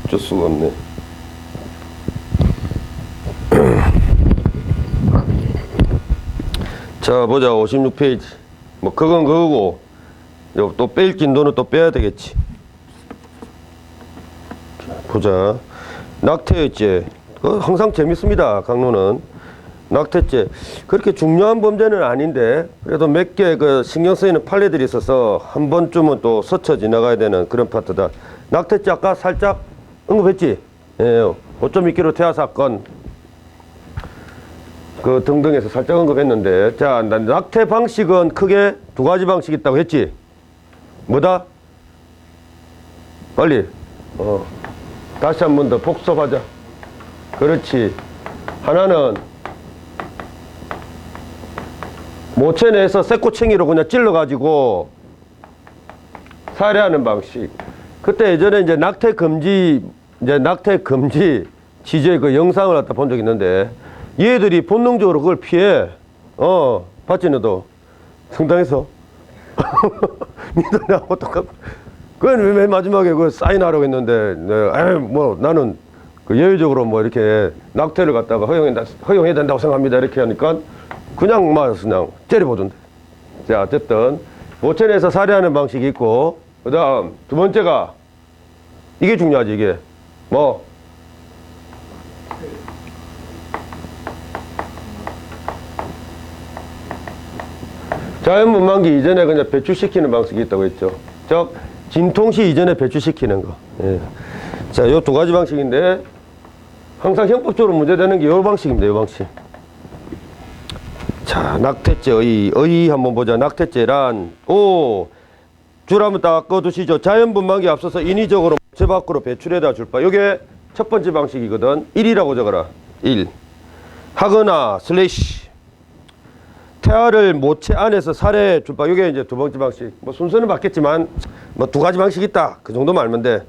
어쩔 수가 없네. 자, 보자. 56페이지. 뭐, 그건 그거고, 요, 또 뺄 진도는 또 빼야 되겠지. 보자. 낙태죄. 항상 재밌습니다. 강론은. 낙태죄. 그렇게 중요한 범죄는 아닌데, 그래도 몇 개 그 신경 쓰이는 판례들이 있어서 한 번쯤은 또 스쳐 지나가야 되는 그런 파트다. 낙태죄 아까 살짝 언급했지? 예, 5.2kg 태아 사건. 그 등등에서 살짝 언급했는데, 자, 낙태 방식은 크게 두 가지 방식이 있다고 했지? 뭐다? 빨리. 다시 한 번 더 복습하자. 그렇지. 하나는 모체 내에서 쇠꼬챙이로 그냥 찔러가지고 살해하는 방식. 그때 예전에 이제 낙태 금지 취지의 그 영상을 갖다 본 적이 있는데, 얘들이 본능적으로 그걸 피해. 봤지, 너도? 성당에서. 니도 나하고 똑같고. 그건 맨 마지막에 그 사인하라고 했는데, 나는 그 예외적으로 뭐 이렇게 낙태를 갖다가 허용해야 된다고 생각합니다. 이렇게 하니까 그냥 그냥 째려보던데. 자, 어쨌든 모체 내에서 살해하는 방식이 있고, 그 다음 두 번째가 이게 중요하지. 이게 뭐 자연분만기 이전에 그냥 배출시키는 방식이 있다고 했죠. 즉 진통시 이전에 배출시키는 거. 예. 자, 요 두 가지 방식인데 항상 형법적으로 문제되는 게 요 방식입니다. 요 방식. 자, 낙태죄 의 한번 보자. 낙태죄란 줄 한번 딱 꺼두시죠. 자연분만기 앞서서 인위적으로 모체 밖으로 배출해다 줄 바. 요게 첫 번째 방식이거든. 1이라고 적어라. 1. 하거나 슬래시 태아를 모체 안에서 살해해 줄 바. 요게 이제 두 번째 방식. 뭐 순서는 바뀌었지만 뭐 두 가지 방식 있다. 그 정도만 알면 돼.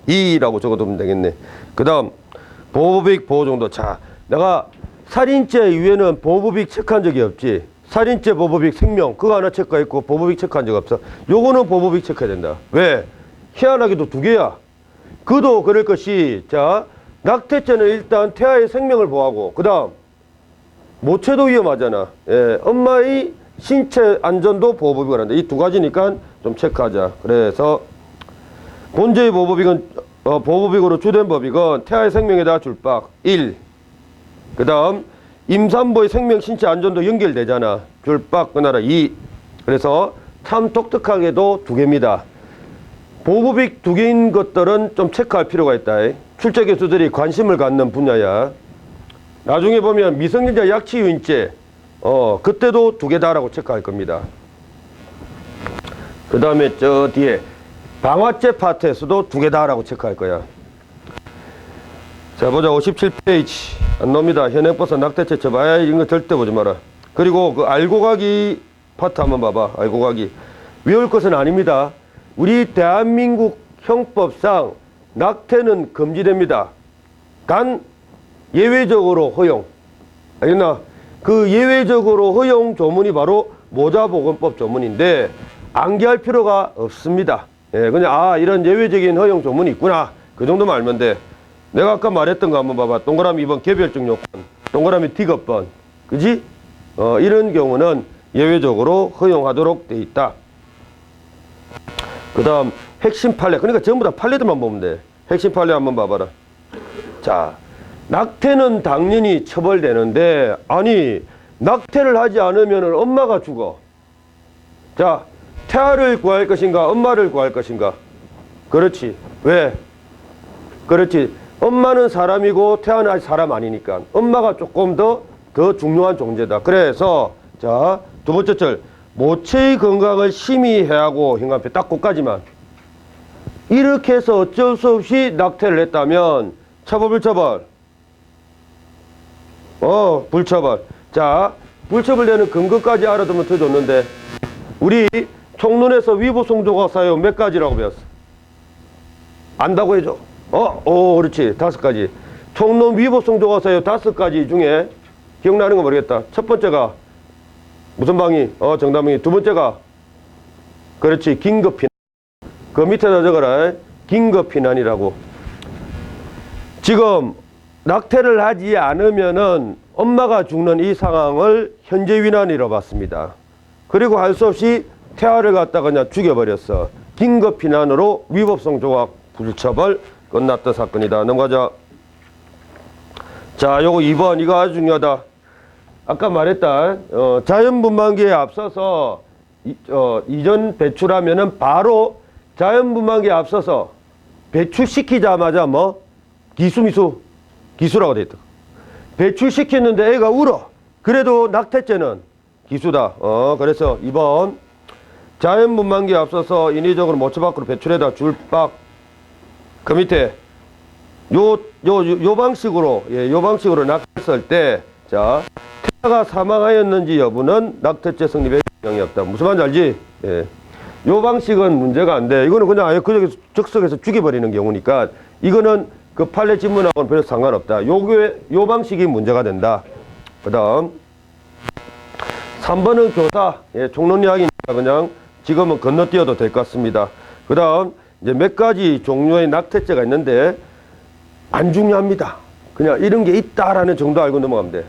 2라고 적어두면 되겠네. 그 다음 보호법익 보호 정도. 자, 내가 살인죄 이후에는 보호법익 체크한 적이 없지. 살인죄 보호법익 생명 그거 하나 체크했고 보호법익 체크한 적 없어. 요거는 보호법익 체크해야 된다. 왜? 희한하게도 두 개야. 그도 그럴 것이, 자, 낙태죄는 일단 태아의 생명을 보호하고, 그 다음 모체도 위험하잖아. 예, 엄마의 신체 안전도 보호법익을 한다. 이 두 가지니까 좀 체크하자. 그래서 본죄의 보호법익으로 주된 법익은 태아의 생명에다 줄박 1. 그 다음 임산부의 생명 신체 안전도 연결되잖아. 줄박 끊어라 2. 그래서 참 독특하게도 두 개입니다. 보호법익 두 개인 것들은 좀 체크할 필요가 있다. 출제 교수들이 관심을 갖는 분야야. 나중에 보면 미성년자 약취유인죄 그때도 두 개다라고 체크할 겁니다. 그 다음에 저 뒤에 방화죄 파트에서도 두 개다라고 체크할 거야. 자, 보자. 57페이지. 안 나옵니다. 현행법상 낙태죄 처벌. 이런 거 절대 보지 마라. 그리고 그 알고 가기 파트 한번 봐봐. 알고 가기. 외울 것은 아닙니다. 우리 대한민국 형법상 낙태는 금지됩니다. 단 예외적으로 허용. 알겠나? 그 예외적으로 허용 조문이 바로 모자보건법 조문인데 암기할 필요가 없습니다. 예, 그냥 이런 예외적인 허용 조문이 있구나. 그 정도만 알면 돼. 내가 아까 말했던 거 한번 봐봐. 동그라미 2번 개별적 요건, 동그라미 D급번. 그지? 이런 경우는 예외적으로 허용하도록 돼 있다. 그 다음 핵심 판례. 그러니까 전부 다 판례들만 보면 돼. 핵심 판례 한번 봐봐라. 자, 낙태는 당연히 처벌되는데, 아니 낙태를 하지 않으면 엄마가 죽어. 자, 태아를 구할 것인가 엄마를 구할 것인가? 그렇지. 왜? 그렇지. 엄마는 사람이고 태아는 아직 사람 아니니까 엄마가 조금 더 중요한 존재다. 그래서 자, 두 번째 절 모체의 건강을 심히 해하고 hin간패 딱 그까지만. 이렇게 해서 어쩔 수 없이 낙태를 했다면 처벌 불처벌? 불처벌. 자, 불처벌되는 근거까지 알아두면 더 좋는데, 우리 총론에서 위부성조가 사유 몇 가지라고 배웠어? 안다고 해줘. 그렇지. 5가지. 총론 위부성조가 사유 5가지 중에 기억나는 거 모르겠다. 첫 번째가 무슨 방위? 정답방위. 두 번째가 그렇지. 긴급피난. 그 밑에다 적어라. 긴급피난이라고. 지금 낙태를 하지 않으면은 엄마가 죽는 이 상황을 현재 위난이라고 봤습니다. 그리고 할 수 없이 태아를 갖다가 그냥 죽여버렸어. 긴급 피난으로 위법성 조각 불처벌 끝났던 사건이다. 넘어가자. 자, 요거 2번 이거 아주 중요하다. 아까 말했다. 자연분만기에 앞서서 이전 배출하면은 바로 자연분만기에 앞서서 배출시키자마자 뭐 기수라고 돼 있다. 배출시켰는데 애가 울어. 그래도 낙태죄는 기수다. 그래서 2번 자연분만기에 앞서서 인위적으로 모처 밖으로 배출해다 줄박. 그 밑에 요 방식으로 요 방식으로 낙태했을 때 자 태아가 사망하였는지 여부는 낙태죄 성립에 영향이 없다. 무슨 말인지 알지? 예. 요 방식은 문제가 안 돼. 이거는 그냥 아예 그저기 즉석에서 죽여버리는 경우니까 이거는 그 판례 지문하고는 별로 상관없다. 요 방식이 문제가 된다. 그 다음 3번은 교사. 예, 총론 이야기니까 그냥 지금은 건너뛰어도 될 것 같습니다. 그 다음 이제 몇 가지 종류의 낙태죄가 있는데 안 중요합니다. 그냥 이런 게 있다라는 정도 알고 넘어가면 돼.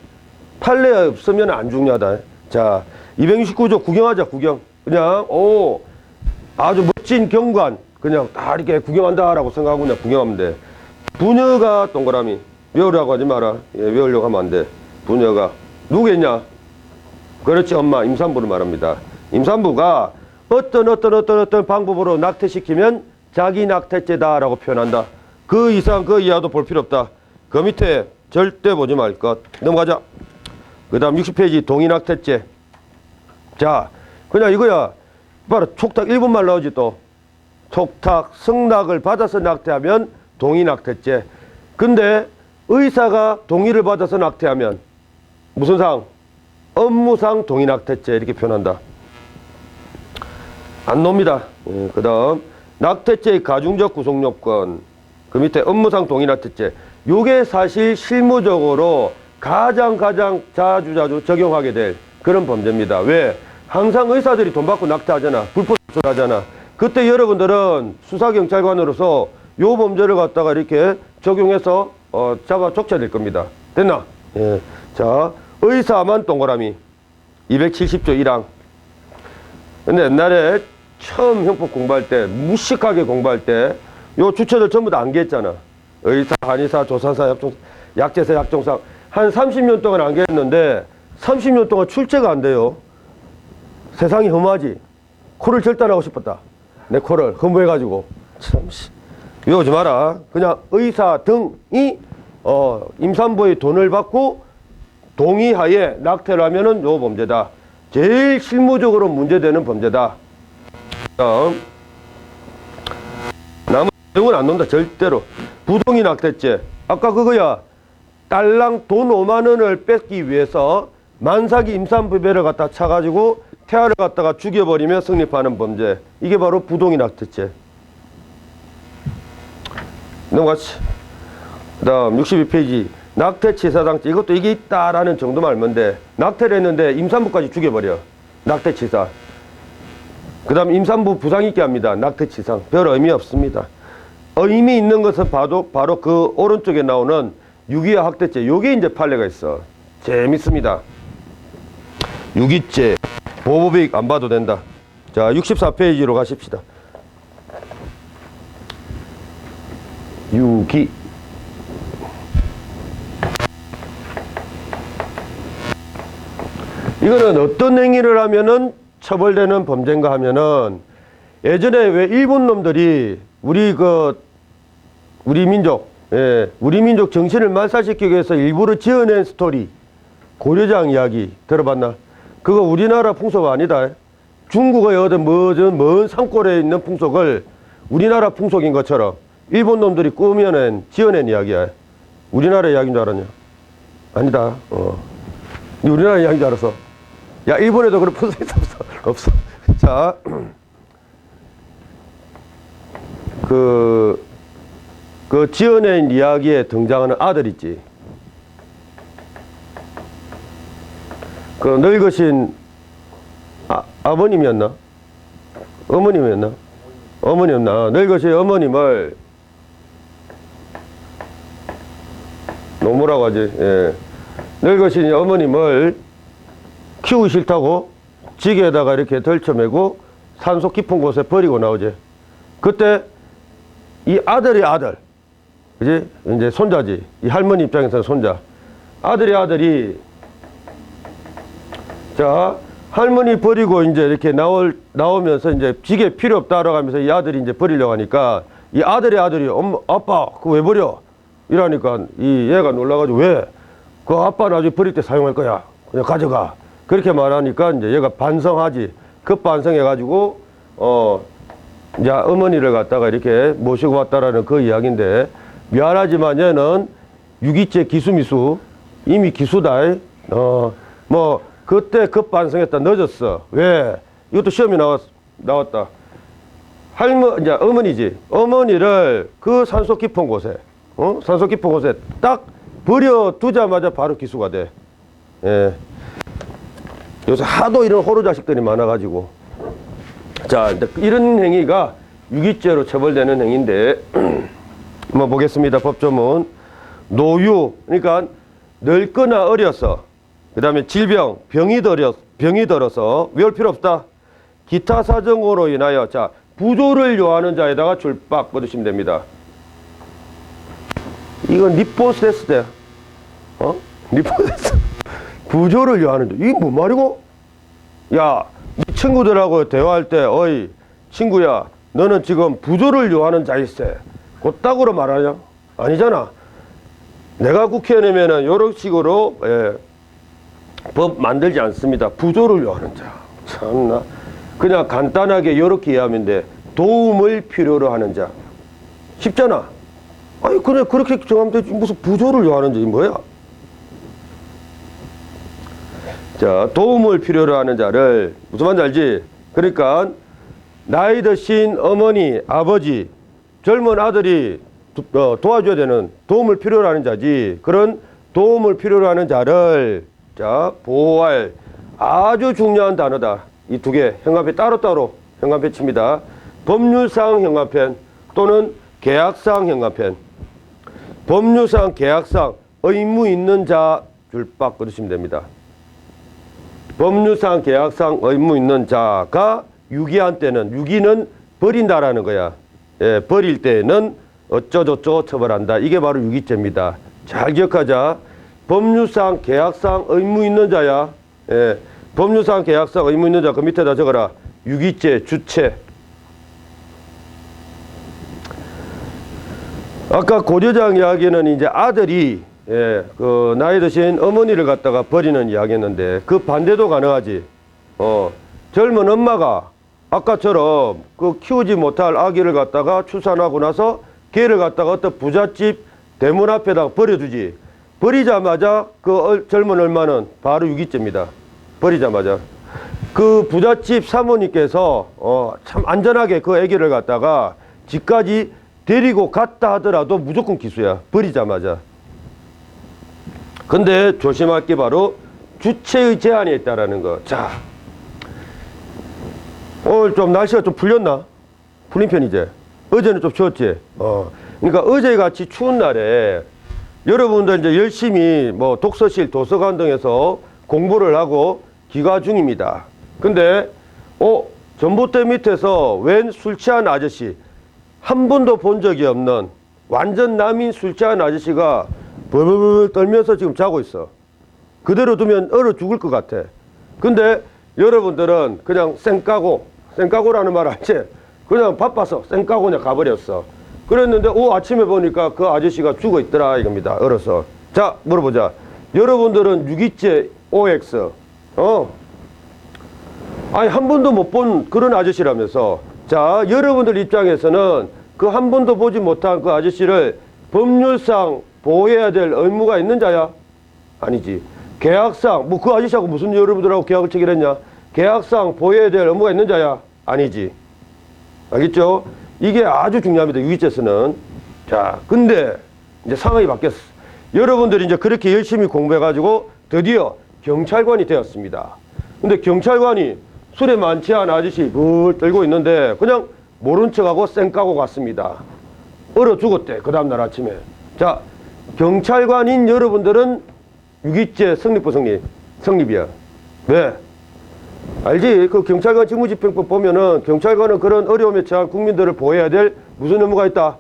판례 없으면 안 중요하다. 자, 269조 구경하자. 구경. 그냥 아주 멋진 경관 그냥 다 이렇게 구경한다라고 생각하고 그냥 구경하면 돼. 부녀가 동그라미. 외우려고 하지 마라. 예, 외우려고 하면 안 돼. 부녀가 누구겠냐? 그렇지, 엄마 임산부를 말합니다. 임산부가 어떤 방법으로 낙태시키면 자기 낙태죄다라고 표현한다. 그 이상 그 이하도 볼 필요 없다. 그 밑에 절대 보지 말 것. 넘어가자. 그 다음 60페이지 동의낙태죄. 자, 그냥 이거야. 봐라, 촉탁 1분만 나오지 또. 촉탁, 승낙을 받아서 낙태하면 동의낙태죄. 근데 의사가 동의를 받아서 낙태하면 무슨 상? 업무상 동의낙태죄 이렇게 표현한다. 안 놉니다. 예, 그 다음 낙태죄의 가중적 구속요건. 그 밑에 업무상 동의낙태죄. 요게 사실 실무적으로 가장 자주 적용하게 될 그런 범죄입니다. 왜? 항상 의사들이 돈 받고 낙태하잖아. 불법 수술하잖아. 그때 여러분들은 수사경찰관으로서 요 범죄를 갖다가 이렇게 적용해서 잡아 족쳐야 될 겁니다. 됐나? 예. 자, 의사만 동그라미. 270조 1항. 근데 옛날에 처음 형법 공부할 때, 무식하게 공부할 때, 요 주체들 전부 다 안개했잖아. 의사, 한의사, 조산사, 약제사, 약종사. 한 30년 동안 안개했는데, 30년 동안 출제가 안 돼요. 세상이 험하지. 코를 절단하고 싶었다. 내 코를 험해가지고. 참, 외우지 마라. 그냥 의사 등이, 임산부의 돈을 받고 동의하에 낙태를 하면은 요 범죄다. 제일 실무적으로 문제되는 범죄다. 다음. 나머지 내용은 안 논다. 절대로. 부동의 낙태죄. 아까 그거야. 딸랑 돈 5만 원을 뺏기 위해서 만삭이 임산부배를 갖다 차가지고 태아를 갖다가 죽여버리며 성립하는 범죄. 이게 바로 부동의 낙태죄. 넘어가지. 그 다음 62페이지. 낙태치사장죄. 이것도 이게 있다라는 정도만 알면 돼. 낙태를 했는데 임산부까지 죽여버려. 낙태치사. 그 다음 임산부 부상 있게 합니다. 낙태치상. 별 의미 없습니다. 의미 있는 것은 바로 그 오른쪽에 나오는 유기와 학대죄. 요게 이제 판례가 있어. 재밌습니다. 유기죄. 보호법익 안 봐도 된다. 자, 64페이지로 가십시다. 유기. 이거는 어떤 행위를 하면은 처벌되는 범죄인가 하면은 예전에 왜 일본 놈들이 우리 민족 정신을 말살시키기 위해서 일부러 지어낸 스토리 고려장 이야기 들어봤나? 그거 우리나라 풍속 아니다. 중국의 어떤 먼 산골에 있는 풍속을 우리나라 풍속인 것처럼 일본 놈들이 지어낸 이야기야. 우리나라 이야기인 줄 알았냐? 아니다. 우리나라 이야기인 줄 알았어. 야, 일본에도 그런 풍속이 없어. 자, 그 지어낸 이야기에 등장하는 아들 있지. 그 늙으신 아버님이었나? 어머님이었나? 어머니였나? 늙으신 어머님을 뭐라고 하지? 예. 늙으신 어머님을 키우기 싫다고 지게에다가 이렇게 덜쳐매고 산소 깊은 곳에 버리고 나오지. 그때 이 아들이 아들, 그지? 이제 손자지. 이 할머니 입장에서는 손자. 아들이 자, 할머니 버리고 이제 이렇게 나오면서 이제 지게 필요 없다라고 하면서 이 아들이 이제 버리려고 하니까 이 아들이 엄마, 아빠, 그거 왜 버려? 이러니까 이 얘가 놀라가지고 왜? 그 아빠 나중에 버릴 때 사용할 거야. 그냥 가져가. 그렇게 말하니까 이제 얘가 반성하지. 급반성해가지고, 이제 어머니를 갖다가 이렇게 모시고 왔다라는 그 이야기인데, 미안하지만 얘는 유기죄 기수미수, 이미 기수다. 뭐, 그때 급반성했다. 늦었어. 왜? 이것도 시험이 나왔다. 이제 어머니지. 어머니를 그 산소 깊은 곳에, 산소 깊은 곳에 딱 버려두자마자 바로 기수가 돼. 예. 요새 하도 이런 호로 자식들이 많아가지고. 자, 이런 행위가 유기죄로 처벌되는 행위인데, 한번 보겠습니다. 법조문. 노유, 그러니까 늙거나 어려서, 그 다음에 질병, 병이 들어서, 외울 필요 없다. 기타 사정으로 인하여, 자, 부조를 요하는 자에다가 줄박 뻗으시면 됩니다. 이건 니포스테스 때, 니포스테스. 부조를 요하는 자. 이게 뭔 말이고? 야, 네 친구들하고 대화할 때, 어이, 친구야, 너는 지금 부조를 요하는 자일세. 곧다구로 말하냐? 아니잖아. 내가 국회의원이면은 요런 식으로, 예, 법 만들지 않습니다. 부조를 요하는 자. 참나. 그냥 간단하게 요렇게 이해하면 돼. 도움을 필요로 하는 자. 쉽잖아. 아니, 그래, 그렇게 정하면 되지. 무슨 부조를 요하는 자이 뭐야? 자, 도움을 필요로 하는 자를, 무슨 말인지 알지? 그러니까, 나이 드신 어머니, 아버지, 젊은 아들이 도와줘야 되는 도움을 필요로 하는 자지. 그런 도움을 필요로 하는 자를, 자, 보호할 아주 중요한 단어다. 이 두 개, 형광펜 따로따로 형광펜 칩니다. 법률상 형광펜 또는 계약상 형광펜. 법률상, 계약상 의무 있는 자 줄박 그러시면 됩니다. 법률상, 계약상 의무 있는 자가 유기한 때는, 유기는 버린다라는 거야. 예, 버릴 때는 어쩌저쩌 처벌한다. 이게 바로 유기죄입니다. 잘 기억하자. 법률상, 계약상 의무 있는 자야. 예, 법률상, 계약상 의무 있는 자 그 밑에다 적어라. 유기죄, 주체. 아까 고려장 이야기는 이제 아들이, 예, 그 나이 드신 어머니를 갖다가 버리는 이야기였는데 그 반대도 가능하지. 젊은 엄마가 아까처럼 그 키우지 못할 아기를 갖다가 출산하고 나서 걔를 갖다가 어떤 부잣집 대문 앞에다가 버려두지. 버리자마자 그 젊은 엄마는 바로 유기죄입니다. 버리자마자. 그 부잣집 사모님께서 참 안전하게 그 아기를 갖다가 집까지 데리고 갔다 하더라도 무조건 기수야. 버리자마자. 근데 조심할 게 바로 주체의 제한이 있다라는 거. 자, 오늘 좀 날씨가 좀 풀렸나? 풀린 편이지? 어제는 좀 추웠지? 그러니까 어제같이 추운 날에 여러분들 이제 열심히 뭐 독서실, 도서관 등에서 공부를 하고 기가 중입니다. 근데, 전봇대 밑에서 웬 술 취한 아저씨, 한 번도 본 적이 없는 완전 남인 술 취한 아저씨가 벌벌 떨면서 지금 자고 있어. 그대로 두면 얼어 죽을 것 같아. 근데 여러분들은 그냥 쌩까고라는 말 알지? 그냥 바빠서 쌩까고 그냥 가버렸어. 그랬는데 아침에 보니까 그 아저씨가 죽어 있더라 이겁니다. 얼어서. 자, 물어보자. 여러분들은 유기죄 OX 아니 한 번도 못 본 그런 아저씨라면서. 자, 여러분들 입장에서는 그 한 번도 보지 못한 그 아저씨를 법률상 보호해야 될 의무가 있는 자야? 아니지. 계약상 뭐 그 아저씨하고 무슨 여러분들하고 계약을 체결했냐? 계약상 보호해야 될 의무가 있는 자야? 아니지. 알겠죠? 이게 아주 중요합니다. 유기죄에서는. 자, 근데 이제 상황이 바뀌었어. 여러분들이 이제 그렇게 열심히 공부해가지고 드디어 경찰관이 되었습니다. 근데 경찰관이 술에 많지 않은 아저씨 물 떨고 있는데 그냥 모른 척하고 쌩까고 갔습니다. 얼어 죽었대. 그 다음날 아침에. 자, 경찰관인 여러분들은 유기죄 성립이야. 왜? 알지? 그 경찰관 직무집행법 보면은 경찰관은 그런 어려움에 처한 국민들을 보호해야 될 무슨 의무가 있다?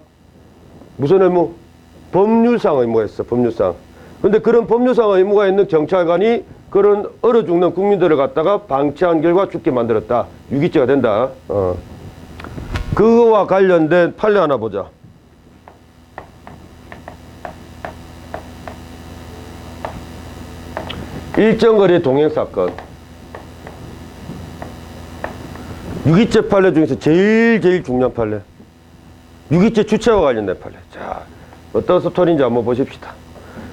무슨 의무? 법률상 의무가 있어, 법률상. 근데 그런 법률상 의무가 있는 경찰관이 그런 얼어 죽는 국민들을 갖다가 방치한 결과 죽게 만들었다. 유기죄가 된다. 그거와 관련된 판례 하나 보자. 일정거리 동행사건. 유기죄 판례 중에서 제일 중요한 판례. 유기죄 주체와 관련된 판례. 자, 어떤 스토리인지 한번 보십시다.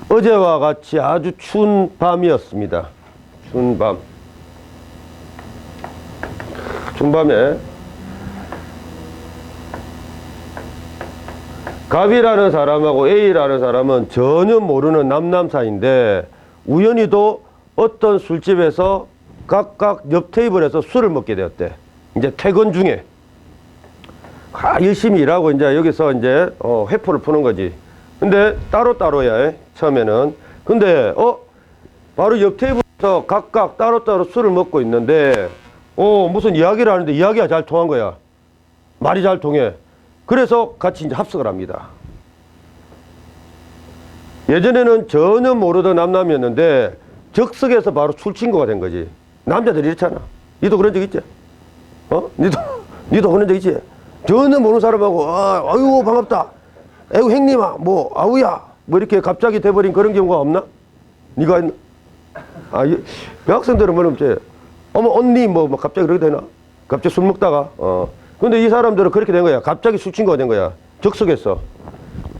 어제와 같이 아주 추운 밤이었습니다. 추운 밤. 추운 밤에 갑이라는 사람하고 A라는 사람은 전혀 모르는 남남 사이인데 우연히도 어떤 술집에서 각각 옆 테이블에서 술을 먹게 되었대. 이제 퇴근 중에 열심히 일하고 이제 여기서 이제 회포를 푸는 거지. 근데 따로따로야 처음에는. 근데 바로 옆 테이블에서 각각 따로따로 술을 먹고 있는데 무슨 이야기를 하는데 이야기가 잘 통한 거야. 말이 잘 통해. 그래서 같이 이제 합석을 합니다. 예전에는 전혀 모르던 남남이었는데 적석에서 바로 술친구가 된 거지. 남자들이 이렇잖아. 니도 그런 적 있지? 니도 그런 적 있지? 전혀 모르는 사람하고 아유 반갑다. 에이 형님아 뭐 아우야 뭐 이렇게 갑자기 돼버린 그런 경우가 없나? 니가 있나? 여학생들은 뭐는 없지. 어머 언니 뭐 갑자기 그렇게 되나? 갑자기 술 먹다가 근데 이 사람들은 그렇게 된 거야. 갑자기 술친구가 된 거야. 적석에서.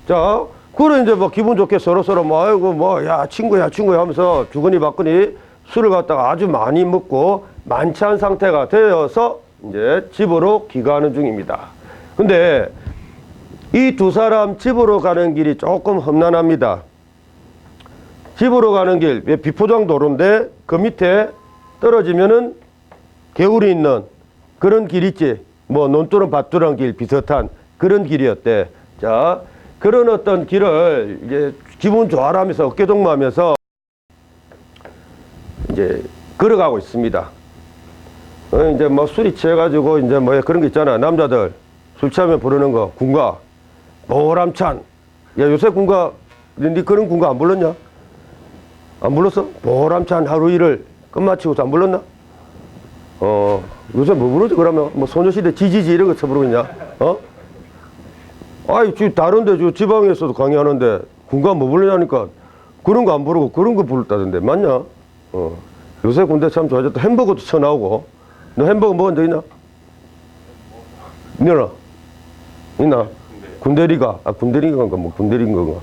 자, 그래 이제 뭐 기분 좋게 서로 뭐 아이고 뭐 야 친구야 하면서 주거니 받거니 술을 갖다가 아주 많이 먹고 만취한 상태가 되어서 이제 집으로 귀가하는 중입니다. 근데 이 두 사람 집으로 가는 길이 조금 험난합니다. 집으로 가는 길, 비포장 도로인데 그 밑에 떨어지면은 개울이 있는 그런 길 있지. 뭐 논두렁 밭두렁 길 비슷한 그런 길이었대. 자, 그런 어떤 길을 이제 기분 좋아하면서 어깨동무하면서 이제 걸어가고 있습니다. 이제 뭐 술이 취해가지고 이제 뭐 그런 거 있잖아. 남자들 술 취하면 부르는 거 군가 보람찬. 야 요새 군가 니 그런 군가 안 불렀냐? 안 불렀어? 보람찬 하루 일을 끝마치고서 안 불렀나? 요새 뭐 부르지 그러면? 뭐 소녀시대 지지지 이런 거 쳐부르고 있냐? 아이 다른데 지방에서도 강의하는데 군가 뭐 부르냐니까 그런 거 안 부르고 그런 거 부르다던데 맞냐? 요새 군대 참 좋아졌다. 햄버거도 쳐나오고. 너 햄버거 먹은 적 있나? 있나? 있나? 군대리가 군대리인가 뭐 군대리인 건가?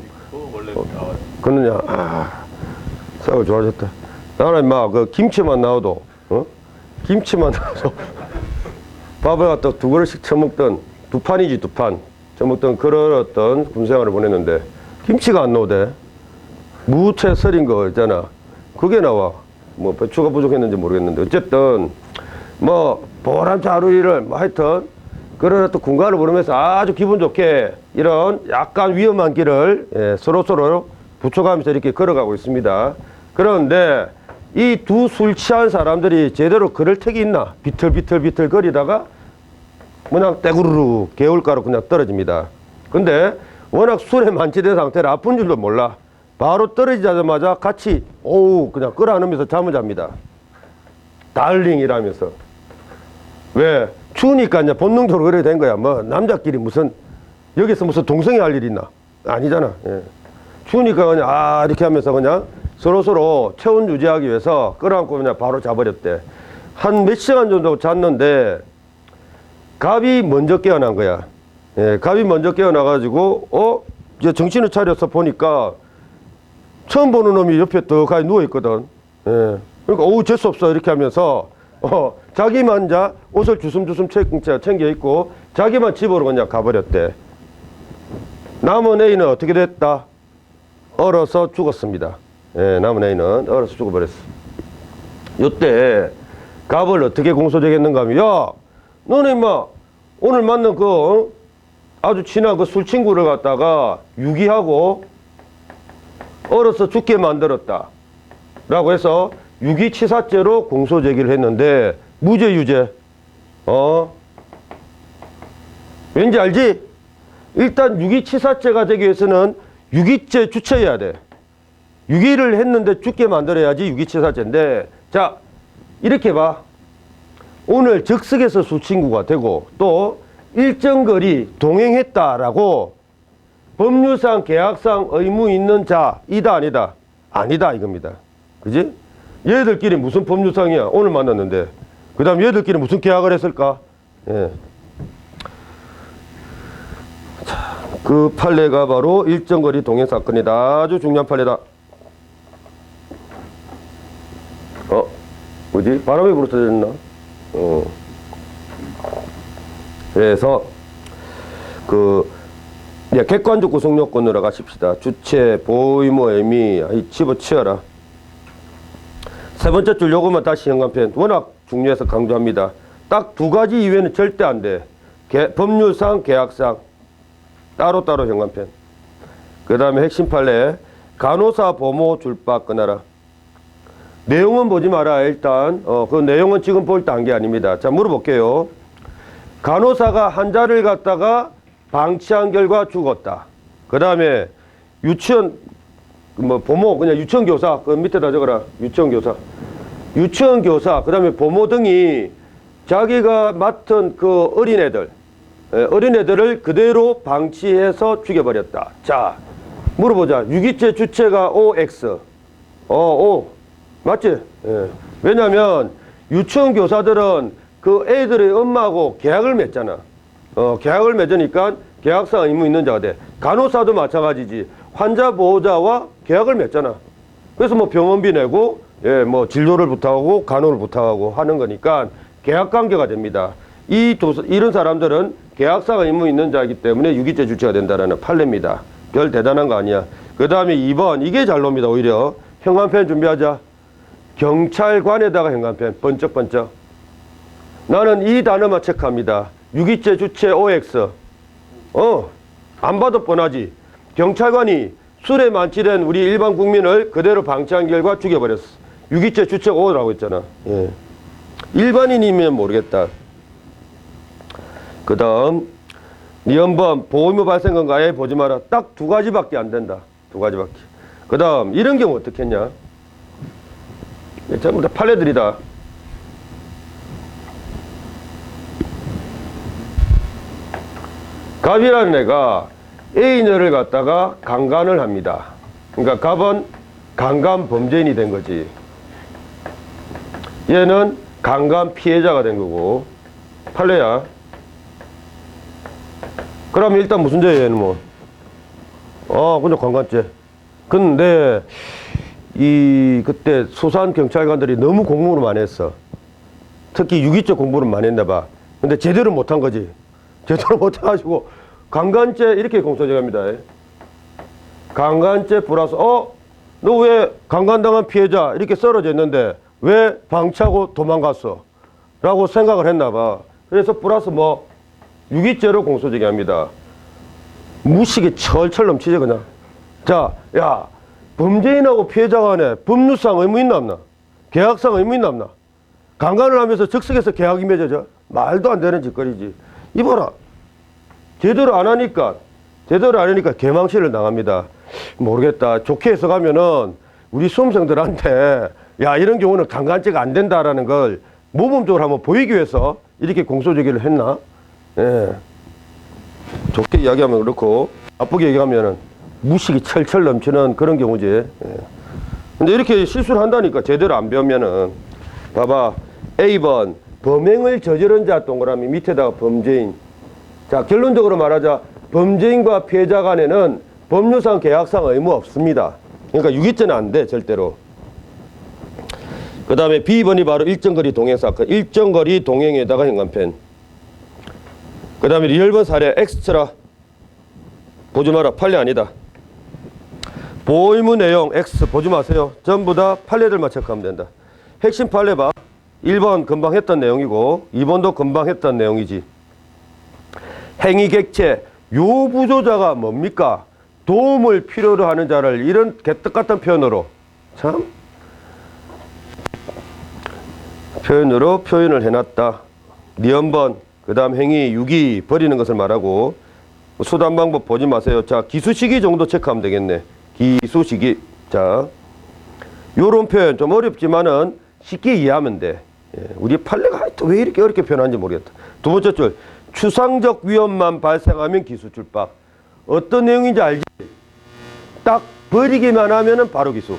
그러냐? 싸워 좋아졌다. 나는 인마 그 김치만 나와도 김치만 나와도 밥을 갖다 두 그릇씩 처먹던 두 판이지 두 판 처먹던 그런 어떤 군생활을 보냈는데 김치가 안 나오대. 무채 설인 거 있잖아. 그게 나와. 뭐 배추가 부족했는지 모르겠는데 어쨌든 뭐 보람차 하루 일을 뭐 하여튼 그런 어떤 군가를 부르면서 아주 기분 좋게 이런 약간 위험한 길을 서로 붙여가면서 이렇게 걸어가고 있습니다. 그런데 이 두 술 취한 사람들이 제대로 걸을 택이 있나? 비틀비틀 거리다가 그냥 떼구르르 개울가로 그냥 떨어집니다. 근데 워낙 술에 만취된 상태라 아픈 줄도 몰라. 바로 떨어지자마자 같이 그냥 끌어안으면서 잠을 잡니다. 달링이라면서. 왜? 추우니까 이제 본능적으로 그래 된 거야. 뭐 남자끼리 무슨 여기서 무슨 동성애 할 일이 있나? 아니잖아. 예. 추우니까 그냥 이렇게 하면서 그냥 서로 체온 유지하기 위해서 끌어안고 그냥 바로 자버렸대. 한 몇 시간 정도 잤는데 갑이 먼저 깨어난 거야. 예, 갑이 먼저 깨어나가지고 이제 정신을 차려서 보니까 처음 보는 놈이 옆에 떡하니 누워있거든. 예. 그러니까 재수 없어 이렇게 하면서 자기만 이제 옷을 주섬주섬 챙겨입고 자기만 집으로 그냥 가버렸대. 남은 A는 어떻게 됐다? 얼어서 죽었습니다. 예, 남은 A는 얼어서 죽어버렸어. 요때 갑을 어떻게 공소되겠는가 하면 야 너네 인마 오늘 만난 아주 친한 그 술 친구를 갖다가 유기하고 얼어서 죽게 만들었다 라고 해서 유기치사죄로 공소제기를 했는데 무죄 유죄. 왠지 알지? 일단 유기치사죄가 되기 위해서는 유기죄 주체여야 돼. 유기를 했는데 죽게 만들어야지 유기치사죄인데, 자 이렇게 봐. 오늘 즉석에서 수친구가 되고 또 일정 거리 동행했다라고 법률상 계약상 의무 있는 자이다 아니다? 아니다 이겁니다. 그지? 얘들끼리 무슨 법률상이야? 오늘 만났는데. 그 다음 얘들끼리 무슨 계약을 했을까? 예. 자, 그 판례가 바로 일정거리 동행 사건이다. 아주 중요한 판례다. 뭐지? 바람이 불어 터졌나? 그래서 객관적 구성 요건으로 가십시다. 주체, 보호 의무, 의미, 집어치워라. 세 번째 줄 요것만 다시 현관편. 워낙 중요해서 강조합니다. 딱 두 가지 이외에는 절대 안 돼. 법률상, 계약상 따로따로 현관편. 그 다음에 핵심 판례. 간호사, 보모, 줄바 끊어라. 내용은 보지 마라. 일단 그 내용은 지금 볼 단계 아닙니다. 자, 물어볼게요. 간호사가 환자를 갖다가 방치한 결과 죽었다. 그 다음에 유치원 보모 그냥 유치원 교사 그 밑에다 적어라. 유치원 교사 그 다음에 보모 등이 자기가 맡은 그 어린애들을 그대로 방치해서 죽여버렸다. 자, 물어보자. 유기죄 주체가 OX. O 맞지? 예. 왜냐면 유치원 교사들은 그 애들의 엄마하고 계약을 맺잖아. 계약을 맺으니까 계약상 의무 있는 자가 돼. 간호사도 마찬가지지. 환자 보호자와 계약을 맺잖아. 그래서 뭐 병원비 내고, 뭐 진료를 부탁하고 간호를 부탁하고 하는 거니까 계약 관계가 됩니다. 이런 사람들은 계약상 의무 있는 자이기 때문에 유기죄 주체가 된다는 판례입니다. 별 대단한 거 아니야. 그 다음에 2번 이게 잘 놉니다. 오히려 현관편 준비하자. 경찰관에다가 현관편 번쩍번쩍. 나는 이 단어만 체크합니다. 유기죄 주체 OX. 안 봐도 뻔하지. 경찰관이 술에 만취된 우리 일반 국민을 그대로 방치한 결과 죽여버렸어. 유기죄 주체 O라고 했잖아. 예. 일반인이면 모르겠다. 그 다음 니은범 보호의무 발생건 아예 보지 마라. 딱 두 가지밖에 안 된다. 두 가지밖에. 그 다음 이런 경우 어떻게 했냐. 전부 다 판례들이다. 갑이라는 애가 A녀를 갖다가 강간을 합니다. 그러니까 갑은 강간 범죄인이 된 거지. 얘는 강간 피해자가 된 거고. 판례야. 그럼 일단 무슨 죄야 얘는 뭐. 그냥 강간죄. 근데 그때 수산 경찰관들이 너무 공부를 많이 했어. 특히 유기죄 공부를 많이 했나 봐. 근데 제대로 못한 거지. 제대로 못해가지고 강간죄 이렇게 공소제기합니다. 강간죄 플러스 너 왜 강간당한 피해자 이렇게 썰어져 있는데 왜 방치하고 도망갔어? 라고 생각을 했나 봐. 그래서 플러스 유기죄로 공소제기합니다. 무식이 철철 넘치지 그냥. 자, 야 범죄인하고 피해자 간에 법률상 의무 있나 없나? 계약상 의무 있나 없나? 강간을 하면서 즉석에서 계약이 맺어져? 말도 안 되는 짓거리지. 이봐라. 제대로 안 하니까 개망신을 당합니다. 모르겠다. 좋게 해석하면은 우리 수험생들한테 야 이런 경우는 강간죄가 안 된다라는 걸 모범적으로 한번 보이기 위해서 이렇게 공소제기를 했나? 예. 좋게 이야기하면 그렇고 나쁘게 얘기하면은 무식이 철철 넘치는 그런 경우지. 예. 근데 이렇게 실수를 한다니까 제대로 안 배우면은 봐봐. A번 범행을 저지른 자 동그라미 밑에다가 범죄인. 자, 결론적으로 말하자. 범죄인과 피해자 간에는 법률상 계약상 의무 없습니다. 그러니까 유기죄는 안 돼 절대로. 그 다음에 B번이 바로 일정거리 동행 사건. 일정거리 동행에다가 현관편. 그 다음에 리얼번 사례 엑스트라. 보지 마라. 판례 아니다. 보호의무 내용 X 보지 마세요. 전부 다 판례들만 체크하면 된다. 핵심 판례 봐. 1번 금방 했던 내용이고 2번도 금방 했던 내용이지. 행위 객체 요 부조자가 뭡니까? 도움을 필요로 하는 자를 이런 개떡 같은 표현으로 참 표현으로 표현을 해놨다. 니은번 그 다음 행위 유기 버리는 것을 말하고 수단 방법 보지 마세요. 자, 기수시기 정도 체크하면 되겠네. 기수시기. 자, 요런 표현 좀 어렵지만은 쉽게 이해하면 돼. 예, 우리 판례가 하여튼 왜 이렇게 어렵게 표현하는지 모르겠다. 두 번째 줄, 추상적 위험만 발생하면 기수 출박. 어떤 내용인지 알지? 딱 버리기만 하면은 바로 기수.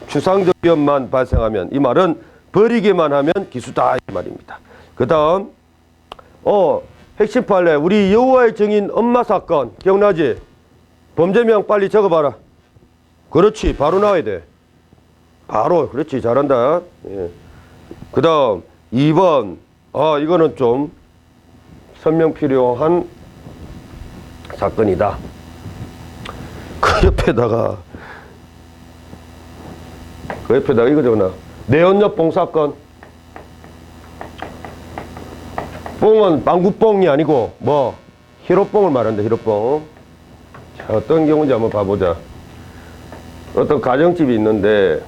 추상적 위험만 발생하면, 이 말은 버리기만 하면 기수다 이 말입니다. 그 다음 핵심 판례, 우리 여호와의 증인 엄마 사건 기억나지? 범죄명 빨리 적어봐라. 그렇지, 바로 나와야 돼. 바로, 그렇지, 잘한다. 예. 그 다음 2번, 이거는 좀 설명 필요한 사건이다. 그 옆에다가 이거 적어놔. 내연녀뽕 사건. 뽕은 방구뽕이 아니고 뭐 히로뽕을 말한다. 히로뽕. 자, 어떤 경우인지 한번 봐보자. 어떤 가정집이 있는데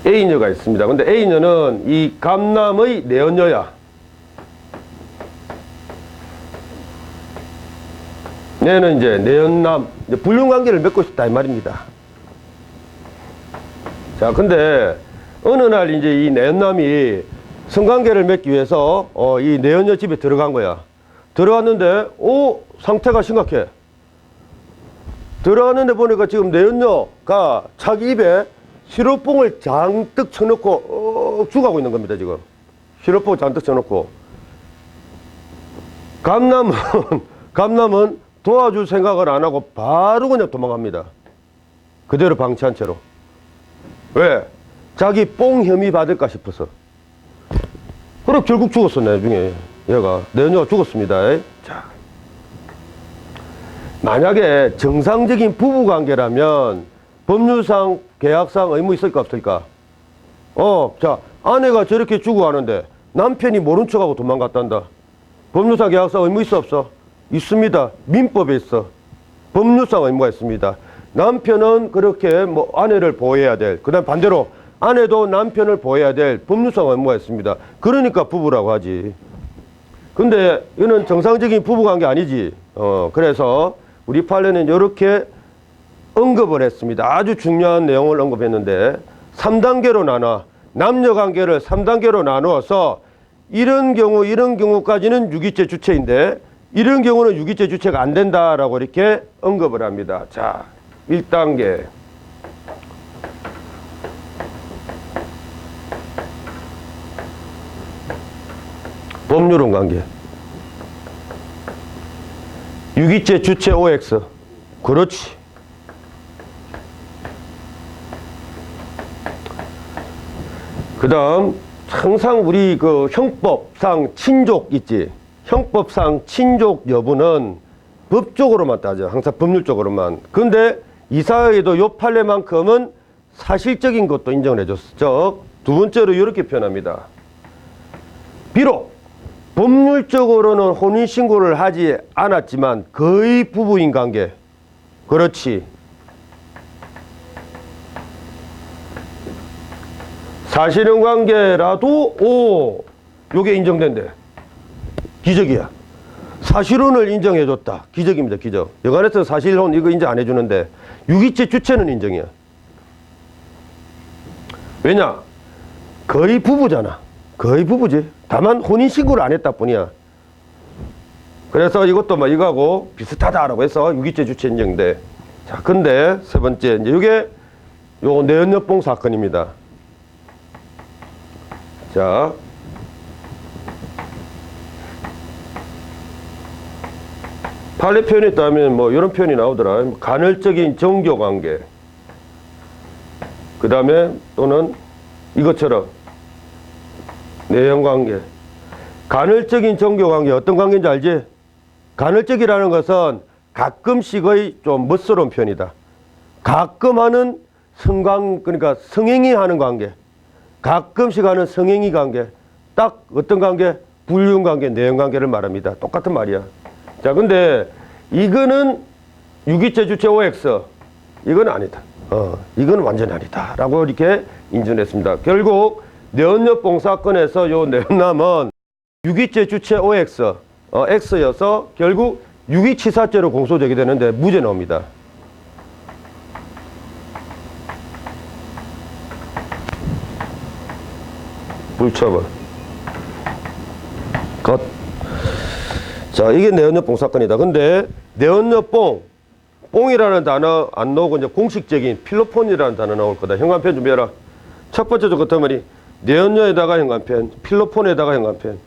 A녀가 있습니다. 근데 A녀는 이 감남의 내연녀야. 얘는 이제 내연남, 불륜관계를 맺고 싶다 이 말입니다. 자, 근데 어느 날 이제 이 내연남이 성관계를 맺기 위해서 이 내연녀 집에 들어간 거야. 들어갔는데 상태가 심각해. 들어갔는데 보니까 지금 내연녀가 자기 입에 시럽봉을 잔뜩 쳐놓고 죽어가고 있는 겁니다. 지금 시럽봉을 잔뜩 쳐놓고 감남은 도와줄 생각을 안 하고 바로 그냥 도망갑니다. 그대로 방치한 채로. 왜? 자기 뽕 혐의 받을까 싶어서. 그래 결국 죽었어. 나중에 얘가 내연녀가 죽었습니다. 자, 만약에 정상적인 부부관계라면 법률상 계약상 의무 있을까 없을까? 자, 아내가 저렇게 죽어가는데 남편이 모른 척하고 도망갔단다. 법률상 계약상 의무 있어 없어? 있습니다. 민법에 있어. 법률상 의무가 있습니다. 남편은 그렇게 뭐 아내를 보호해야 될, 그 다음 반대로 아내도 남편을 보호해야 될 법률상 의무가 있습니다. 그러니까 부부라고 하지. 근데 이거는 정상적인 부부관계 아니지. 그래서 우리 판례는 이렇게 언급을 했습니다. 아주 중요한 내용을 언급했는데 3단계로 나눠, 남녀관계를 3단계로 나누어서 이런 경우까지는 유기죄 주체인데 이런 경우는 유기죄 주체가 안 된다라고 이렇게 언급을 합니다. 자, 1단계. 법률혼 관계. 유기죄 주체 OX. 그렇지. 그 다음, 항상 우리 그 형법상 친족 있지. 형법상 친족 여부는 법적으로만 따져. 항상 법률적으로만. 근데 이 사회에도 요 판례만큼은 사실적인 것도 인정을 해줬어. 두 번째로 이렇게 표현합니다. 비록 법률적으로는 혼인신고를 하지 않았지만 거의 부부인 관계. 그렇지. 사실혼 관계라도 요게 인정된대. 기적이야. 사실혼을 인정해줬다. 기적입니다. 기적. 여간에서 사실혼 이거 인정 안 해주는데 유기죄 주체는 인정이야. 왜냐? 거의 부부잖아. 거의 부부지. 다만 혼인신고를 안 했다 뿐이야. 그래서 이것도 뭐 이거하고 비슷하다라고 해서 유기죄 주체 인정돼. 자, 근데 세 번째 이제 이게 요 내연녀뽕 사건입니다. 자, 판례 표현에 따르면 뭐 이런 표현이 나오더라. 간헐적인 정교관계. 그 다음에 또는 이것처럼 내연관계. 간헐적인 정교관계 어떤 관계인지 알지? 간헐적이라는 것은 가끔씩의 좀 멋스러운 표현이다. 가끔 하는 그러니까 성행위 하는 관계. 가끔씩 하는 성행위 관계. 딱 어떤 관계? 불륜관계, 내연관계를 말합니다. 똑같은 말이야. 자, 근데 이거는 유기체 주체 OX. 이건 아니다. 이건 완전히 아니다. 라고 이렇게 인정했습니다. 결국 내연녀뽕 사건에서 요 내연남은 유기체 주체 OX, X여서 결국 유기치사죄로 공소되게 되는데 무죄 나옵니다. 불처벌. 것. 자, 이게 내연녀뽕 사건이다. 근데 내연녀뽕, 뽕이라는 단어 안 나오고 이제 공식적인 필로폰이라는 단어 나올 거다. 현관펜 준비해라. 첫 번째 겉머리 내연녀에다가 현관펜, 필로폰에다가 현관펜.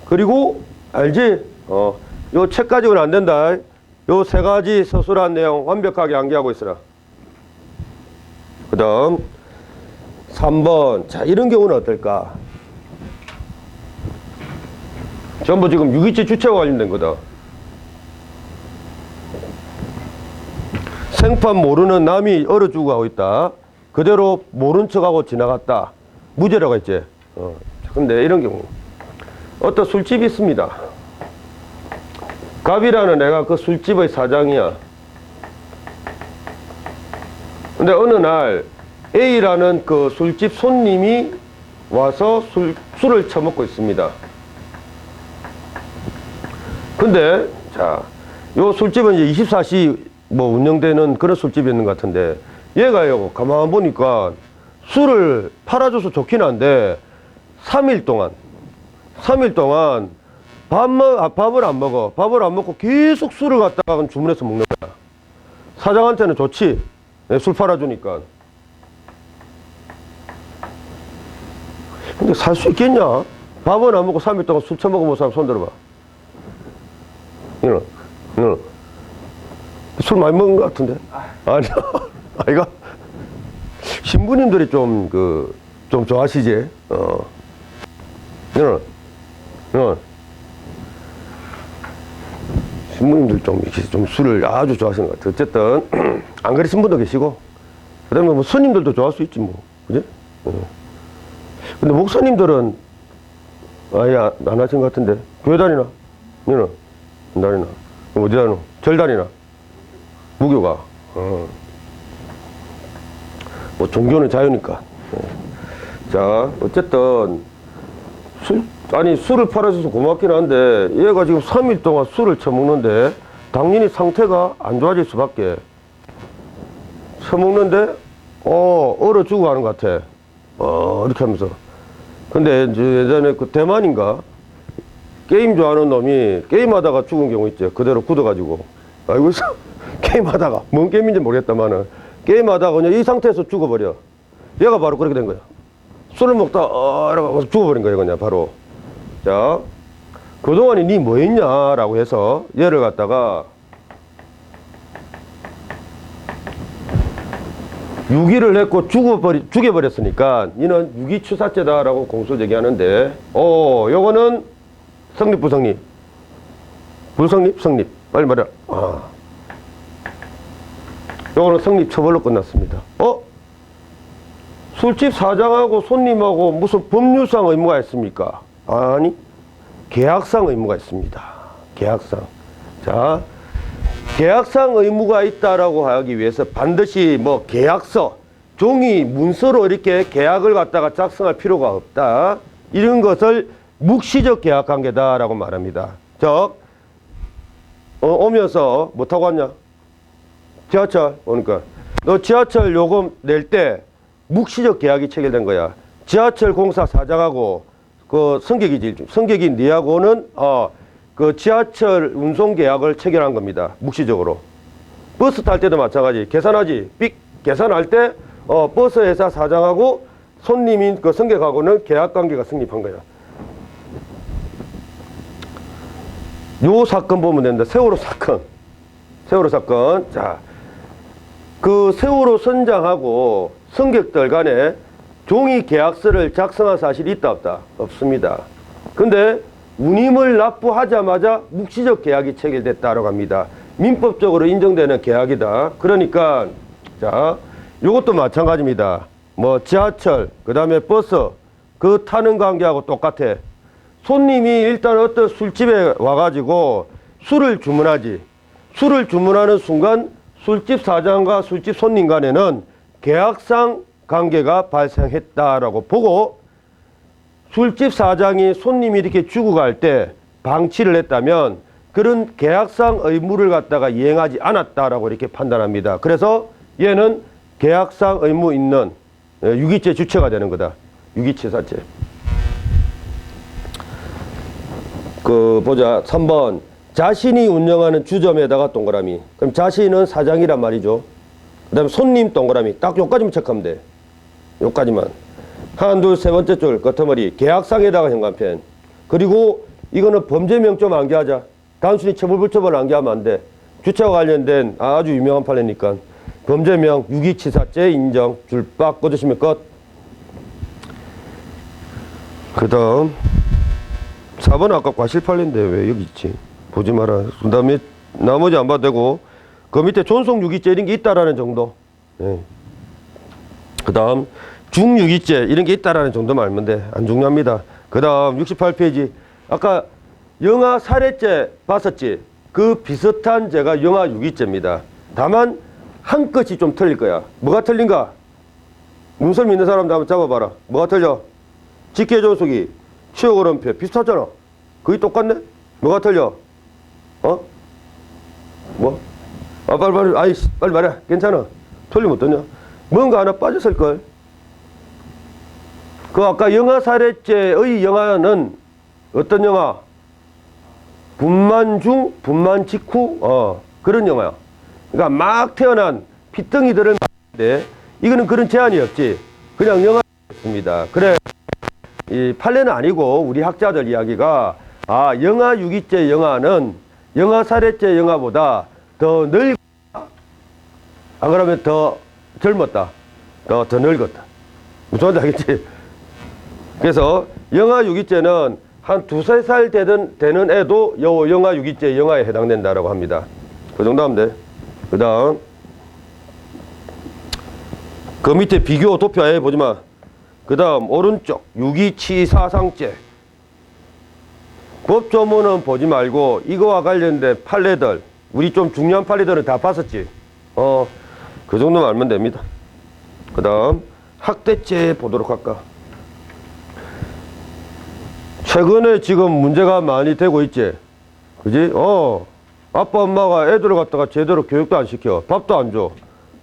그리고 알지? 요 책 가지고는 안 된다. 요 세 가지 서술한 내용 완벽하게 암기하고 있어라. 그 다음 3번. 자, 이런 경우는 어떨까? 전부 지금 유기체 주체와 관련된 거다. 생판 모르는 남이 얼어주고 하고 있다. 그대로 모른 척하고 지나갔다. 무죄라고 했지. 근데 이런 경우 어떤 술집이 있습니다. 갑이라는 애가 그 술집의 사장이야. 근데 어느 날 A라는 그 술집 손님이 와서 술을 처먹고 있습니다. 근데 자, 요 술집은 이제 24시 뭐 운영되는 그런 술집이었는 것 같은데 얘가요 가만 보니까 술을 팔아줘서 좋긴 한데 3일 동안 밥을 안 먹어. 밥을 안 먹고 계속 술을 갖다가 주문해서 먹는 거야. 사장한테는 좋지. 술 팔아주니까. 근데 살 수 있겠냐? 밥은 안 먹고 3일 동안 술 처먹어본 사람 손 들어봐. 술 많이 먹은 것 같은데? 아니야. 아이가? 신부님들이 좀 좋아하시지? 신부님들 좀 술을 아주 좋아하시는 것 같아. 어쨌든, 안 그래 신부도 계시고, 그 다음에 뭐 스님들도 좋아할 수 있지, 뭐. 그지? 근데 목사님들은 아예 안 하신 것 같은데. 교회 다니나? 안 다니나? 어디 다니나? 절 다니나? 무교가. 뭐 종교는 자유니까. 자, 어쨌든 술을 팔아줘서 고맙긴 한데 얘가 지금 3일 동안 술을 처먹는데 당연히 상태가 안 좋아질 수밖에. 처먹는데 얼어 죽어 가는 것 같아. 이렇게 하면서. 근데 예전에 그 대만인가 게임 좋아하는 놈이 게임하다가 죽은 경우 있죠. 그대로 굳어가지고. 알고 있어? 게임하다가 뭔 게임인지 모르겠다마는 게임하다가 그냥 이 상태에서 죽어버려. 얘가 바로 그렇게 된 거야. 술을 먹다 이러고 죽어버린 거예요. 그냥 바로. 자, 그동안에 니 뭐 했냐라고 해서 얘를 갖다가 유기를 했고 죽여버렸으니까 니는 유기추사죄다라고 공소 제기하는데 요거는 성립 부성립? 불성립? 성립. 빨리 말해라. 요거는 성립 처벌로 끝났습니다. 술집 사장하고 손님하고 무슨 법률상 의무가 있습니까? 아니, 계약상 의무가 있습니다. 계약상. 자, 계약상 의무가 있다라고 하기 위해서 반드시 뭐 계약서, 종이, 문서로 이렇게 계약을 갖다가 작성할 필요가 없다. 이런 것을 묵시적 계약관계다라고 말합니다. 즉, 오면서 뭐 타고 왔냐? 지하철 오니까 너 지하철 요금 낼 때 묵시적 계약이 체결된 거야. 지하철 공사 사장하고 그 승객이 니하고는 그 지하철 운송 계약을 체결한 겁니다. 묵시적으로. 버스 탈 때도 마찬가지. 계산하지. 계산할 때 버스 회사 사장하고 손님인 그 승객하고는 계약 관계가 성립한 거야. 요 사건 보면 된다. 세월호 사건. 자, 그 세월호 선장하고 승객들 간에 종이 계약서를 작성한 사실이 있다 없다? 없습니다. 근데 운임을 납부하자마자 묵시적 계약이 체결됐다라고 합니다. 민법적으로 인정되는 계약이다. 그러니까 자, 요것도 마찬가지입니다. 뭐 지하철, 그 다음에 버스, 그 타는 관계하고 똑같아. 손님이 일단 어떤 술집에 와가지고 술을 주문하지. 술을 주문하는 순간 술집 사장과 술집 손님 간에는 계약상 관계가 발생했다라고 보고, 술집 사장이 손님이 이렇게 죽어갈 때 방치를 했다면 그런 계약상 의무를 갖다가 이행하지 않았다라고 이렇게 판단합니다. 그래서 얘는 계약상 의무 있는 유기죄 주체가 되는 거다. 유기치사죄. 보자. 3번. 자신이 운영하는 주점에다가 동그라미. 그럼 자신은 사장이란 말이죠. 그 다음에 손님 동그라미. 딱 요까지만 체크하면 돼. 요까지만. 하나, 둘, 세 번째 줄 겉머리. 계약상에다가 현관펜. 그리고 이거는 범죄명 좀 암기하자. 단순히 처벌불처벌 암기하면 안 돼. 주차와 관련된 아주 유명한 판례니까. 범죄명 유기치사죄 인정. 줄박 꽂으시면 끝. 그 다음 4번 아까 과실판례인데 왜 여기 있지? 보지 마라. 그 다음에 나머지 안 봐도 되고, 그 밑에 존속유기죄 이런 게 있다라는 정도. 네. 그 다음 중유기죄 이런 게 있다라는 정도만 알면 돼. 안 중요합니다. 그 다음 68페이지. 아까 영아 살해죄 봤었지? 그 비슷한 죄가 영아 유기죄입니다. 다만 한 것이 좀 틀릴 거야. 뭐가 틀린가? 문설 믿는 사람도 한번 잡아봐라. 뭐가 틀려? 직계존속이, 치욕오름표 비슷하잖아. 거의 똑같네? 뭐가 틀려? 뭐? 빨리 말해. 괜찮아. 틀리면 어떠냐? 뭔가 하나 빠졌을걸? 그 아까 영아살해죄의 영아는 어떤 영아? 분만 중, 분만 직후, 그런 영아야. 그러니까 막 태어난 피덩이들을 말하는데, 이거는 그런 제한이 없지. 그냥 영아였습니다. 그래. 이 판례는 아니고 우리 학자들 이야기가 영아 유기죄 영아는 영아 살해죄 영아보다 더 늙었다. 안 그러면 더 젊었다. 더 늙었다. 무슨 말인지 알겠지? 그래서 영아 유기죄는 한 두세 살 되는 애도 영아 유기죄 영아에 해당된다라고 합니다. 그 정도 하면 돼. 그 다음 그 밑에 비교 도표에 보지 마. 그 다음 오른쪽 유기치사상죄. 법조문은 보지 말고 이거와 관련된 판례들, 우리 좀 중요한 판례들은 다 봤었지. 그 정도만 알면 됩니다. 그 다음 학대죄 보도록 할까. 최근에 지금 문제가 많이 되고 있지. 그지? 아빠 엄마가 애들을 갖다가 제대로 교육도 안 시켜. 밥도 안 줘.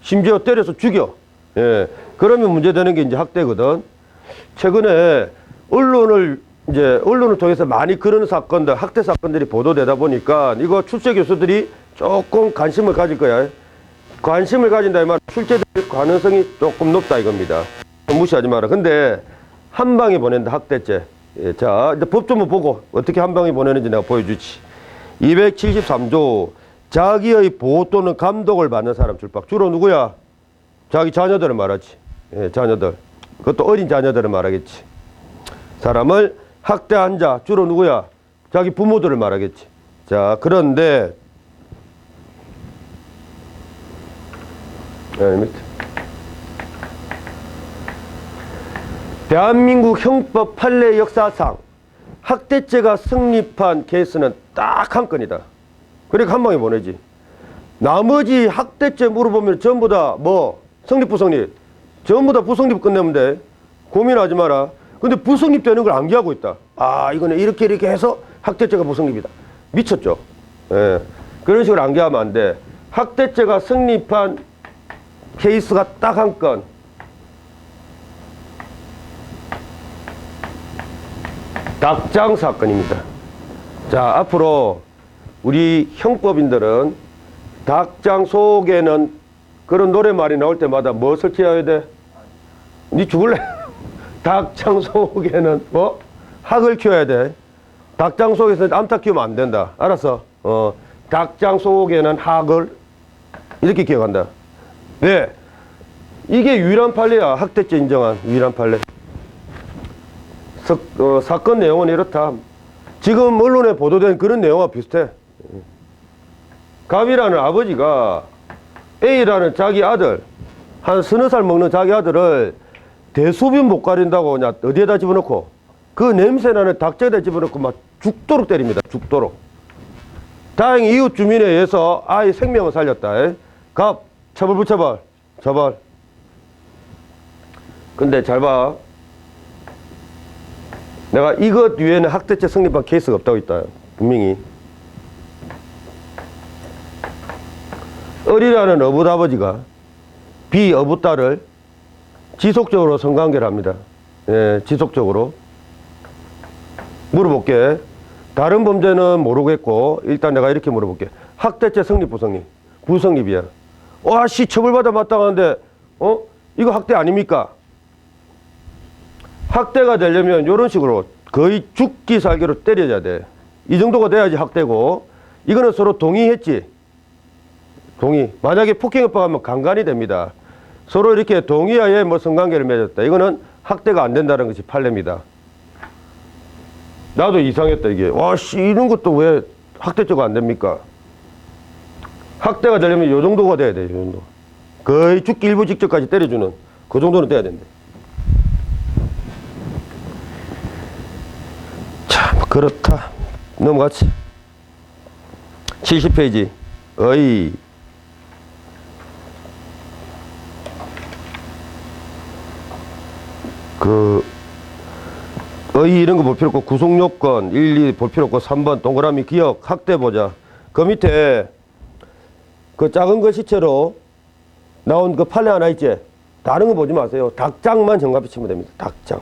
심지어 때려서 죽여. 예. 그러면 문제되는 게 이제 학대거든. 최근에 언론을 통해서 많이 그런 사건들, 학대 사건들이 보도되다 보니까 이거 출제 교수들이 조금 관심을 가질 거야. 관심을 가진다 이 말, 출제될 가능성이 조금 높다 이겁니다. 무시하지 마라. 근데 한 방에 보낸다, 학대죄. 예, 자, 이제 법조문 보고 어떻게 한 방에 보내는지 내가 보여주지. 273조 자기의 보호 또는 감독을 받는 사람 줄박. 주로 누구야? 자기 자녀들을 말하지. 예, 자녀들. 그것도 어린 자녀들을 말하겠지. 사람을 학대한 자 주로 누구야? 자기 부모들을 말하겠지. 자, 그런데 대한민국 형법 판례 역사상 학대죄가 성립한 케이스는 딱 한 건이다. 그러니까 한 방에 보내지. 나머지 학대죄 물어보면 전부 다 뭐 성립 부성립 전부 다 부성립 끝내면 돼. 고민하지 마라. 근데 부성립 되는 걸 암기하고 있다. 이거는 이렇게 해서 학대죄가 부성립이다. 미쳤죠. 예. 그런 식으로 암기하면 안 돼. 학대죄가 성립한 케이스가 딱 한 건. 닭장 사건입니다. 자, 앞으로 우리 형법인들은 닭장 속에는 그런 노래말이 나올 때마다 뭐 설치해야 돼? 니 죽을래? 닭장 속에는 뭐? 학을 키워야 돼. 닭장 속에서 암탉 키우면 안 된다. 알았어? 닭장 속에는 학을 이렇게 기억한다. 왜? 이게 유일한 판례야. 학대죄 인정한 유일한 판례. 사건 내용은 이렇다. 지금 언론에 보도된 그런 내용과 비슷해. 갑이라는 아버지가 A라는 자기 아들, 한 서너 살 먹는 자기 아들을 대소변 못 가린다고 그냥 어디에다 집어넣고 그 냄새나는 닭장에다 집어넣고 막 죽도록 때립니다. 죽도록. 다행히 이웃 주민에 의해서 아이 생명을 살렸다. 갑, 처벌 부처벌, 처벌. 근데 잘 봐. 내가 이것 위에는 학대죄 성립한 케이스가 없다고 했다. 분명히. 어리라는 어부아버지가 비어부딸을 지속적으로 성관계를 합니다. 예, 지속적으로. 물어볼게. 다른 범죄는 모르겠고, 일단 내가 이렇게 물어볼게. 학대죄 성립, 부성립? 부성립이야. 와, 씨, 처벌받아 마땅한데, 이거 학대 아닙니까? 학대가 되려면 이런 식으로 거의 죽기 살기로 때려야 돼. 이 정도가 돼야지 학대고, 이거는 서로 동의했지. 동의. 만약에 폭행협박하면 강간이 됩니다. 서로 이렇게 동의하에 뭐 성관계를 맺었다. 이거는 학대가 안 된다는 것이 판례입니다. 나도 이상했다, 이게. 와, 씨, 이런 것도 왜 학대죄가 안 됩니까? 학대가 되려면 이 정도가 돼야 돼, 이 정도. 거의 죽기 일부 직전까지 때려주는 그 정도는 돼야 된대. 참, 그렇다. 넘어갔지. 70페이지. 어이. 이런 거 볼 필요 없고, 구속요건 1, 2 볼 필요 없고, 3번 동그라미 기억 학대 보자. 그 밑에 그 작은 거 시체로 나온 그 판례 하나 있지? 다른 거 보지 마세요. 닭장만 정답히 치면 됩니다. 닭장.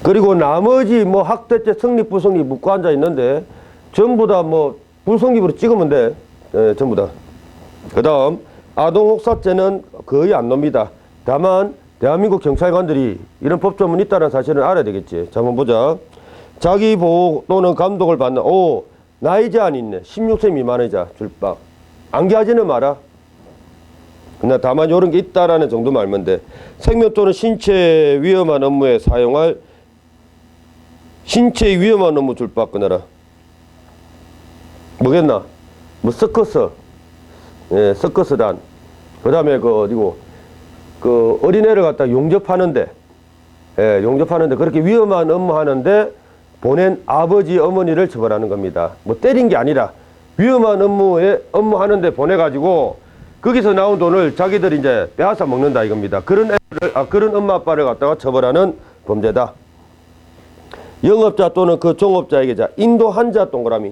그리고 나머지 뭐 학대죄 성립 부성립 묻고 앉아 있는데 전부 다 뭐 불성립으로 찍으면 돼. 예, 전부 다. 그 다음 아동혹사죄는 거의 안 놉니다. 다만 대한민국 경찰관들이 이런 법조문 있다는 사실을 알아야 되겠지. 자, 한번 보자. 자기 보호 또는 감독을 받는, 나이 제한이 있네. 16세 미만의 자, 줄박. 안기하지는 마라. 그냥 다만 이런 게 있다라는 정도만 알면 돼. 생명 또는 신체 위험한 업무에 사용할 신체 위험한 업무 줄박 끊어라. 뭐겠나? 뭐 서커스. 예, 서커스단. 그 다음에 어디고. 어린애를 갖다 용접하는데, 예, 용접하는데 그렇게 위험한 업무 하는데 보낸 아버지, 어머니를 처벌하는 겁니다. 뭐 때린 게 아니라 위험한 업무 하는데 보내가지고 거기서 나온 돈을 자기들이 이제 빼앗아 먹는다 이겁니다. 그런 엄마, 아빠를 갖다가 처벌하는 범죄다. 영업자 또는 그 종업자에게 인도한 자 동그라미.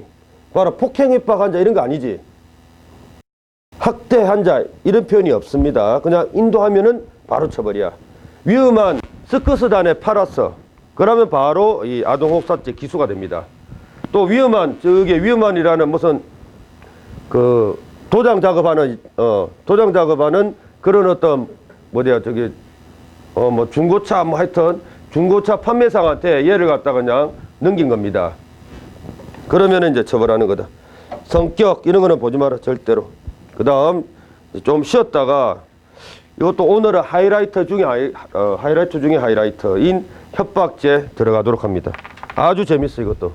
봐라, 폭행, 협박한 자 이런 거 아니지. 학대한 자 이런 표현이 없습니다. 그냥 인도하면은 바로 처벌이야. 위험한 서커스단에 팔았어. 그러면 바로 이 아동혹사죄 기소가 됩니다. 또 위험한이라는 무슨 도장 작업하는 그런 어떤 뭐 중고차 뭐 하여튼 중고차 판매상한테 얘를 갖다가 그냥 넘긴 겁니다. 그러면은 이제 처벌하는 거다. 성격 이런 거는 보지 마라 절대로. 그 다음 좀 쉬었다가 이것도 오늘은 하이라이트 중에 하이라이트인 협박죄 들어가도록 합니다. 아주 재밌어 이것도.